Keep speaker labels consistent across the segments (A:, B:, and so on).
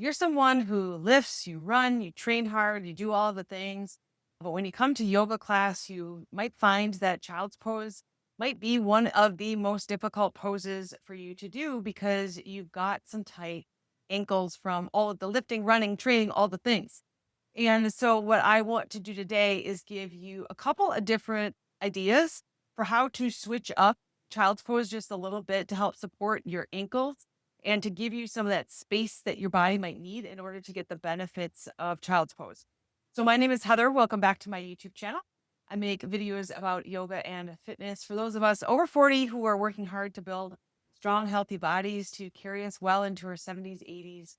A: if you're someone who lifts, you run, you train hard, you do all the things, but when you come to yoga class, you might find that child's pose might be one of the most difficult poses for you to do because you've got some tight ankles from all of the lifting, running, training, all the things. And so, what I want to do today is give you a couple of different ideas for how to switch up child's pose just a little bit to help support your ankles and to give you some of that space that your body might need in order to get the benefits of child's pose. So, my name is Heather. Welcome back to my YouTube channel. I make videos about yoga and fitness for those of us over 40 who are working hard to build strong, healthy bodies to carry us well into our 70s, 80s,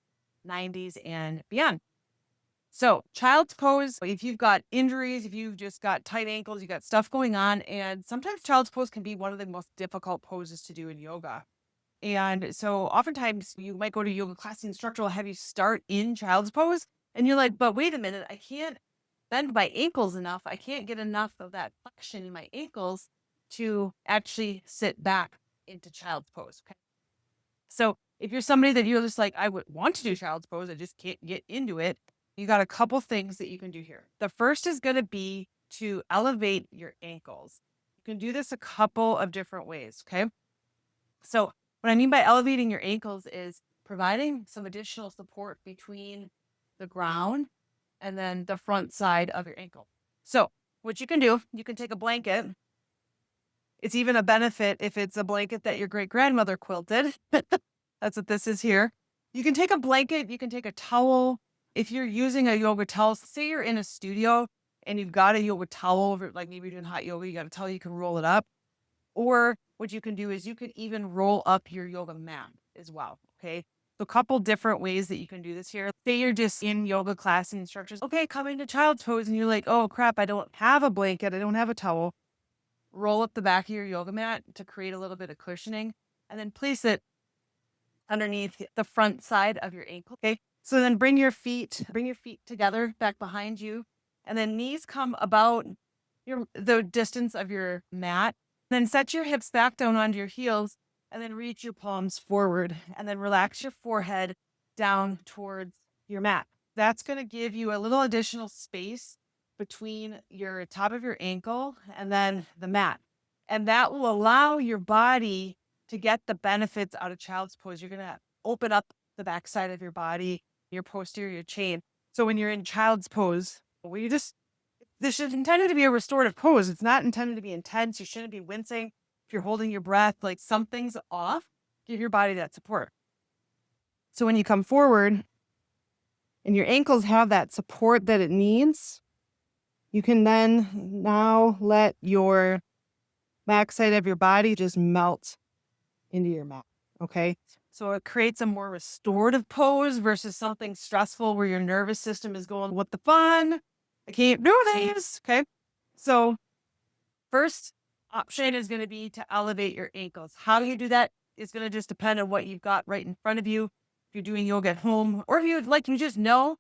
A: 90s, and beyond. So, child's pose, if you've got injuries, if you've just got tight ankles, you got stuff going on, and sometimes child's pose can be one of the most difficult poses to do in yoga. And so, oftentimes, you might go to yoga class, the instructor will have you start in child's pose, and you're like, but wait a minute, I can't bend my ankles enough. I can't get enough of that flexion in my ankles to actually sit back into child's pose. Okay. So if you're somebody that you're just like, I would want to do child's pose, I just can't get into it, you got a couple things that you can do here. The first is going to be to elevate your ankles. You can do this a couple of different ways. Okay. So what I mean by elevating your ankles is providing some additional support between the ground and then the front side of your ankle. So what you can do, you can take a blanket. It's even a benefit if it's a blanket that your great grandmother quilted. That's what this is here. You can take a blanket, you can take a towel. If you're using a yoga towel, say you're in a studio and you've got a yoga towel over, like maybe you're doing hot yoga, you got a towel, you can roll it up. Or what you can do is you could even roll up your yoga mat as well. Okay. So a couple different ways that you can do this here. Say you're just in yoga class and instructors, okay, come into child's pose and you're like, oh crap, I don't have a blanket, I don't have a towel. Roll up the back of your yoga mat to create a little bit of cushioning and then place it underneath the front side of your ankle. Okay. So then bring your feet together back behind you. And then knees come about the distance of your mat. Then set your hips back down onto your heels and then reach your palms forward and then relax your forehead down towards your mat. That's going to give you a little additional space between your top of your ankle and then the mat. And that will allow your body to get the benefits out of child's pose. You're going to open up the backside of your body, your posterior chain. So when you're in child's pose, this is intended to be a restorative pose. It's not intended to be intense. You shouldn't be wincing. If you're holding your breath, like something's off, give your body that support. So when you come forward and your ankles have that support that it needs, you can then now let your backside of your body just melt into your mat. Okay. So it creates a more restorative pose versus something stressful where your nervous system is going, what the fun? I can't do this. Okay. So first option is going to be to elevate your ankles. How do you do that is going to just depend on what you've got right in front of you. If you're doing yoga at home, or if you like, you just know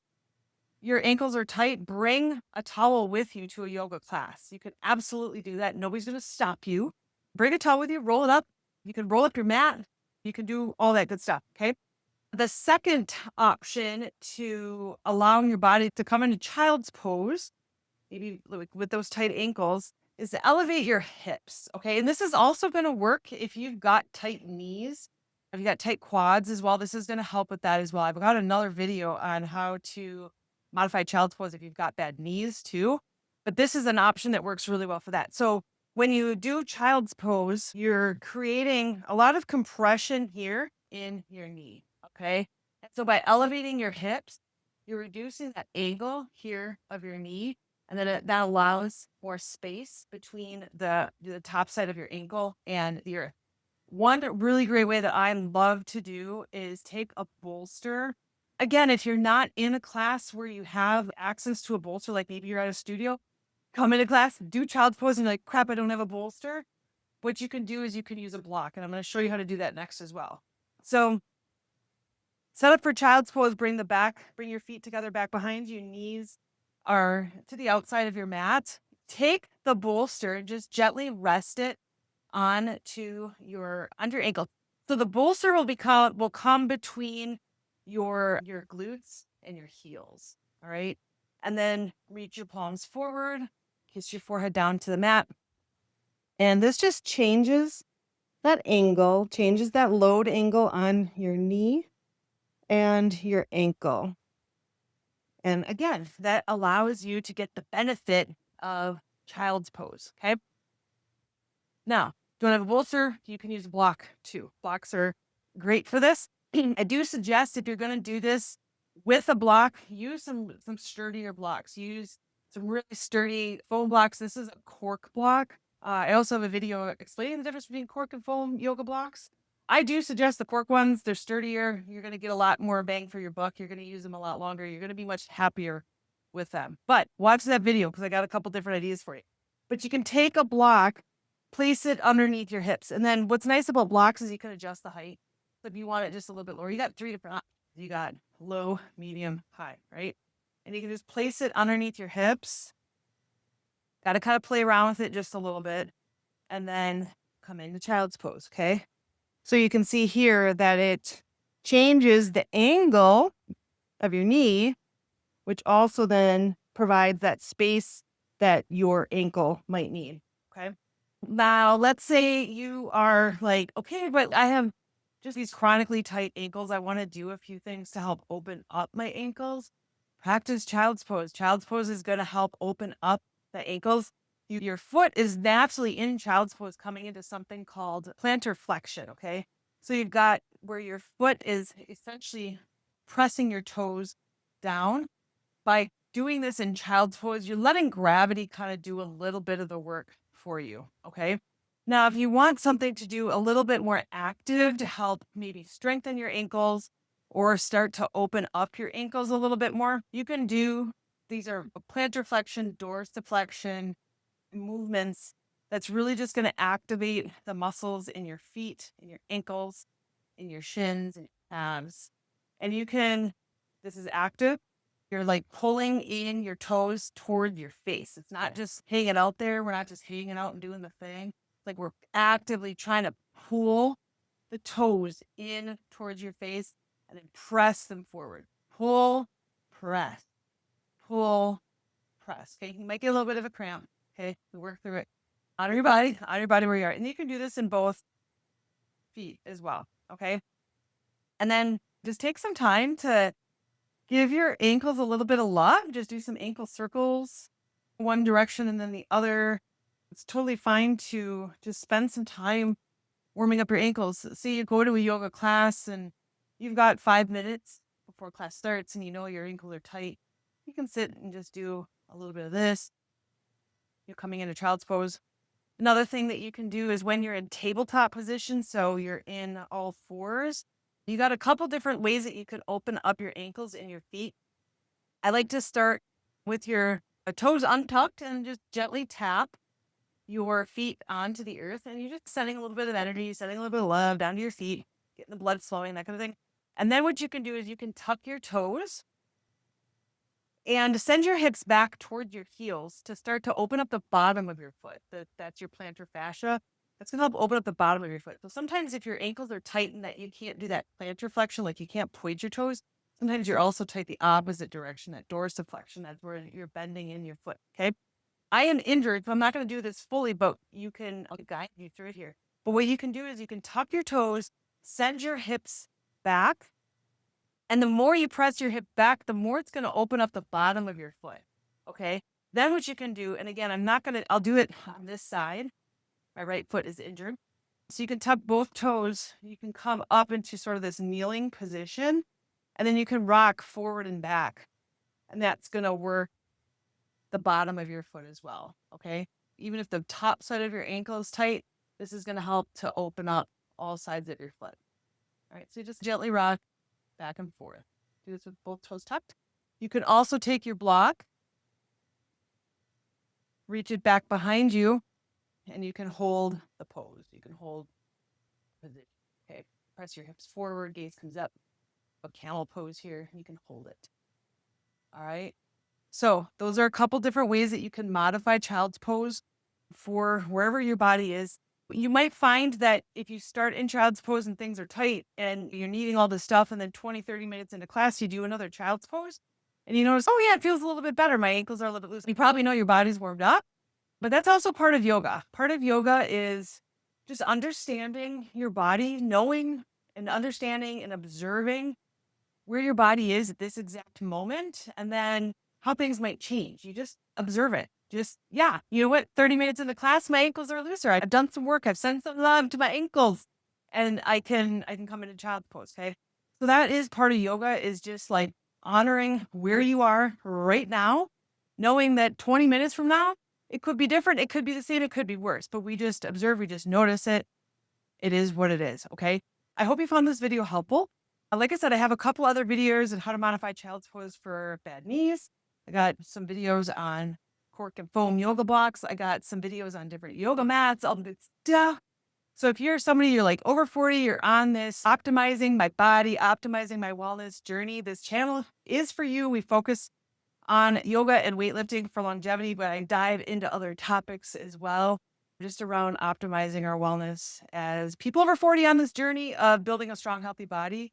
A: your ankles are tight, bring a towel with you to a yoga class. You can absolutely do that. Nobody's going to stop you. Bring a towel with you, roll it up. You can roll up your mat. You can do all that good stuff. Okay. The second option to allowing your body to come into child's pose, maybe like with those tight ankles, is to elevate your hips. Okay. And this is also going to work if you've got tight knees, if you've got tight quads as well. This is going to help with that as well. I've got another video on how to modify child's pose if you've got bad knees too. But this is an option that works really well for that. So when you do child's pose, you're creating a lot of compression here in your knee. Okay. And so by elevating your hips, you're reducing that angle here of your knee. And then that allows more space between the top side of your ankle and the earth. One really great way that I love to do is take a bolster. Again, if you're not in a class where you have access to a bolster, like maybe you're at a studio, come into class, do child's pose, and you're like, crap, I don't have a bolster. What you can do is you can use a block. And I'm going to show you how to do that next as well. So set up for child's pose, bring your feet together back behind you, knees are to the outside of your mat. Take the bolster, just gently rest it on to your under ankle. So the bolster will come between your glutes and your heels. All right. And then reach your palms forward, kiss your forehead down to the mat. And this just changes that angle, changes that load angle on your knee and your ankle. And again, that allows you to get the benefit of child's pose. Okay. Now, don't have a bolster, you can use a block too. Blocks are great for this. I do suggest if you're going to do this with a block, use some sturdier blocks. Use some really sturdy foam blocks. This is a cork block. I also have a video explaining the difference between cork and foam yoga blocks. I do suggest the cork ones. They're sturdier. You're going to get a lot more bang for your buck. You're going to use them a lot longer. You're going to be much happier with them. But watch that video because I got a couple different ideas for you. But you can take a block, place it underneath your hips. And then what's nice about blocks is you can adjust the height. So if you want it just a little bit lower, you got 3 different options. You got low, medium, high, right? And you can just place it underneath your hips. Got to kind of play around with it just a little bit. And then come into child's pose, okay? So you can see here that it changes the angle of your knee, which also then provides that space that your ankle might need, okay? Now, let's say you are like, okay, but I have just these chronically tight ankles. I want to do a few things to help open up my ankles. Practice child's pose. Child's pose is going to help open up the ankles. Your foot is naturally in child's pose coming into something called plantar flexion, okay? So you've got where your foot is essentially pressing your toes down. By doing this in child's pose, you're letting gravity kind of do a little bit of the work for you, okay? Now, if you want something to do a little bit more active to help maybe strengthen your ankles or start to open up your ankles a little bit more, you can do these are plantar flexion, dorsiflexion movements that's really just going to activate the muscles in your feet, in your ankles, in your shins, and your calves. And you can, this is active. You're like pulling in your toes toward your face. It's not just hanging out there. We're not just hanging out and doing the thing. Like we're actively trying to pull the toes in towards your face and then press them forward. Pull, press, pull, press. Okay. You might get a little bit of a cramp. Okay. We work through it. On your body where you are. And you can do this in both feet as well. Okay. And then just take some time to give your ankles a little bit of love. Just do some ankle circles, one direction and then the other. It's totally fine to just spend some time warming up your ankles. Say you go to a yoga class and you've got 5 minutes before class starts and you know your ankles are tight. You can sit and just do a little bit of this. You're coming into child's pose. Another thing that you can do is when you're in tabletop position, so you're in all fours, you got a couple different ways that you could open up your ankles and your feet. I like to start with your toes untucked and just gently tap your feet onto the earth. And you're just sending a little bit of energy, sending a little bit of love down to your feet, getting the blood flowing, that kind of thing. And then what you can do is you can tuck your toes and send your hips back toward your heels to start to open up the bottom of your foot. That's your plantar fascia. That's going to help open up the bottom of your foot. So sometimes if your ankles are tight and that you can't do that plantar flexion, like you can't point your toes, sometimes you're also tight the opposite direction, that dorsiflexion. That's where you're bending in your foot, okay? I am injured, so I'm not going to do this fully, but I'll guide you through it here. But what you can do is you can tuck your toes, send your hips back, and the more you press your hip back, the more it's going to open up the bottom of your foot. Okay. Then what you can do, and again, I'll do it on this side. My right foot is injured. So you can tuck both toes. You can come up into sort of this kneeling position, and then you can rock forward and back. And that's going to work the bottom of your foot as well. Okay. Even if the top side of your ankle is tight, this is going to help to open up all sides of your foot. All right. So you just gently rock back and forth. Do this with both toes tucked. You can also take your block, reach it back behind you, and you can hold the pose. You can hold position. Okay. Press your hips forward, gaze comes up. A camel pose here. You can hold it. All right. So those are a couple different ways that you can modify child's pose for wherever your body is. You might find that if you start in child's pose and things are tight and you're needing all this stuff, and then 20, 30 minutes into class, you do another child's pose and you notice, oh, yeah, it feels a little bit better. My ankles are a little bit loose. You probably know your body's warmed up, but that's also part of yoga. Part of yoga is just understanding your body, knowing and understanding and observing where your body is at this exact moment, and then how things might change. You just observe it. Just, yeah, you know what? 30 minutes into class, my ankles are looser. I've done some work. I've sent some love to my ankles, and I can come into child's pose. Okay. So that is part of yoga, is just like honoring where you are right now, knowing that 20 minutes from now, it could be different. It could be the same. It could be worse, but we just observe, we just notice it. It is what it is. Okay. I hope you found this video helpful. Like I said, I have a couple other videos on how to modify child's pose for bad knees. I got some videos on cork and foam yoga blocks. I got some videos on different yoga mats, all the good stuff. So if you're somebody, you're like over 40, you're on this optimizing my body, optimizing my wellness journey, this channel is for you. We focus on yoga and weightlifting for longevity, but I dive into other topics as well, just around optimizing our wellness as people over 40 on this journey of building a strong, healthy body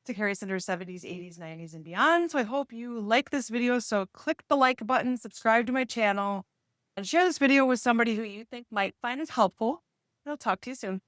A: to carry us into our 70s, 80s, 90s, and beyond. So I hope you like this video. So click the like button, subscribe to my channel, and share this video with somebody who you think might find it helpful. I'll talk to you soon.